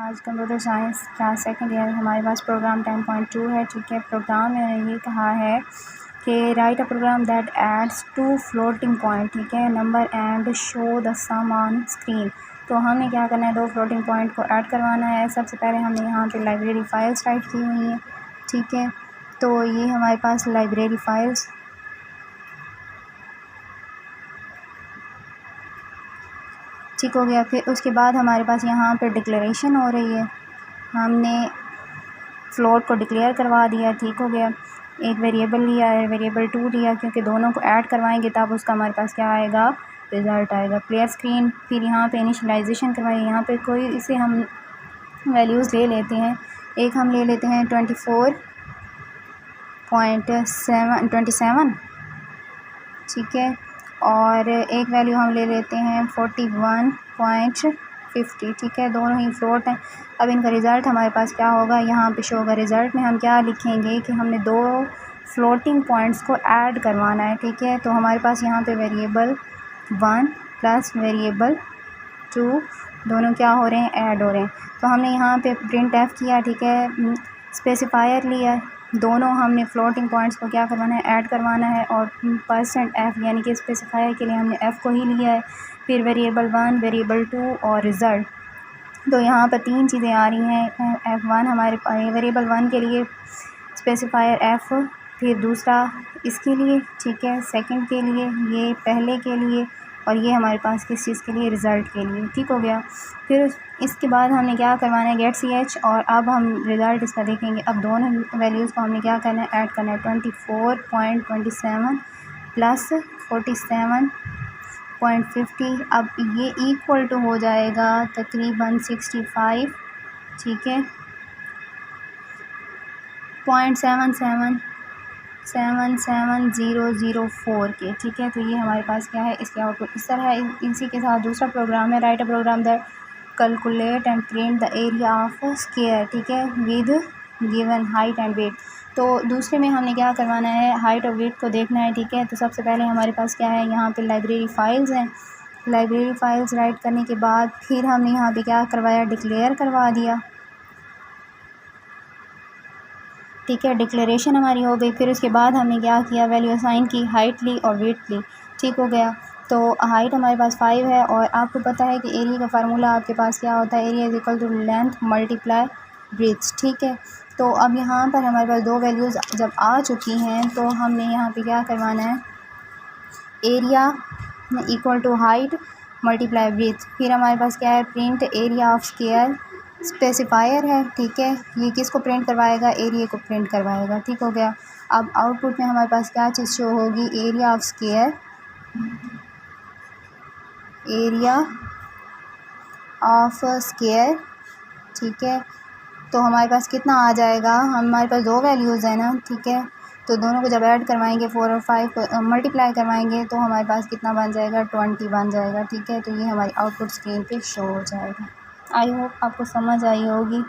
आज computer science class second year हमारे पास programme 10.2 है। ठीक है, प्रोग्राम में ये कहा है कि write a program that adds two floating point, ठीक है, number and show the sum on screen. तो हमने क्या करना है, दो फ्लोटिंग पॉइंट को ऐड करवाना है। सबसे पहले हमने यहाँ पे लाइब्रेरी फाइल्स राइट की हुई हैं। ठीक है, तो ये हमारे पास लाइब्रेरी फाइल्स ठीक हो गया। फिर उसके बाद हमारे पास यहाँ पे डिक्लेरेशन हो रही है, हमने फ्लोट को डिक्लेयर करवा दिया। ठीक हो गया, एक वेरिएबल लिया है, वेरिएबल 2 लिया, क्योंकि दोनों को ऐड करवाएंगे तब उसका हमारे पास क्या आएगा, रिज़ल्ट आएगा। Clear screen. फिर यहाँ पे इनिशियलाइजेशन करवाइए। यहाँ पे कोई इसे हम वैल्यूज़ ले लेते हैं। एक हम ले लेते हैं 24.27, ठीक है, और एक वैल्यू हम ले लेते हैं 41.50, ठीक है, दोनों ही फ्लोट हैं। अब इनका रिज़ल्ट हमारे पास क्या होगा, यहाँ पे शो होगा। रिज़ल्ट में हम क्या लिखेंगे कि हमने दो फ्लोटिंग पॉइंट्स को ऐड करवाना है। ठीक है, तो हमारे पास यहाँ पे वेरिएबल 1 प्लस वेरिएबल 2 दोनों क्या हो रहे हैं, ऐड हो रहे हैं। तो हमने यहाँ पे प्रिंट एफ किया, ठीक है, स्पेसिफायर लिया, दोनों हमने फ्लोटिंग पॉइंट्स को क्या करवाना है, ऐड करवाना है, और %f यानी कि स्पेसिफायर के लिए हमने f को ही लिया है। फिर वेरिएबल 1, वेरिएबल 2 और रिज़ल्ट। तो यहाँ पर तीन चीज़ें आ रही हैं। f1 हमारे वेरिएबल 1 के लिए स्पेसिफायर f, फिर दूसरा इसके लिए, ठीक है, सेकंड के लिए, ये पहले के लिए, और ये हमारे पास किस चीज़ के लिए, रिज़ल्ट के लिए। ठीक हो गया। फिर इसके बाद हमने क्या करवाना है, गेट ch, और अब हम रिज़ल्ट इसका देखेंगे। अब दोनों वैल्यूज़ को हमने क्या करना है, ऐड करना है। 24.27 प्लस 47.50, अब ये इक्वल टू हो जाएगा तकरीबन 65, ठीक है, 0.77004 के। ठीक है, तो ये हमारे पास क्या है, इसके आउटपुट इस तरह है। इसी के साथ दूसरा प्रोग्राम है, write a program that calculate and print the area of square, ठीक है, with given height and weight. तो दूसरे में हमने क्या करवाना है, हाइट और वेट को देखना है। ठीक है, तो सबसे पहले हमारे पास क्या है, यहाँ पे लाइब्रेरी फाइल्स हैं। लाइब्रेरी फाइल्स राइट करने के बाद फिर हमने यहाँ पे क्या करवाया, डिक्लेयर करवा दिया। ठीक है, डिक्लेरेशन हमारी हो गई। फिर उसके बाद हमने क्या किया, वैल्यू असाइन की, हाइट ली और वेट ली। ठीक हो गया। तो हाइट हमारे पास 5 है, और आपको पता है कि एरिया का फार्मूला आपके पास क्या होता है, area is equal to length multiply breadth. ठीक है, तो अब यहाँ पर हमारे पास दो वैल्यूज़ जब आ चुकी हैं, तो हमने यहाँ पे क्या करवाना है, area equal to height multiply breadth. फिर हमारे पास क्या है, print area of square, specifier है। ठीक है, ये किसको प्रिंट करवाएगा, एरिया को प्रिंट करवाएगा। ठीक हो गया। अब आउटपुट में हमारे पास क्या चीज़ शो होगी, area of square, area of square. ठीक है, तो हमारे पास कितना आ जाएगा, हमारे पास दो वैल्यूज़ है ना। ठीक है, तो दोनों को जब ऐड करवाएंगे, 4 और 5 को मल्टीप्लाई करवाएंगे, तो हमारे पास कितना बन जाएगा, 20 बन जाएगा। ठीक है, तो ये हमारी आउटपुट स्क्रीन पे शो हो जाएगा। आई होप आपको समझ आई होगी।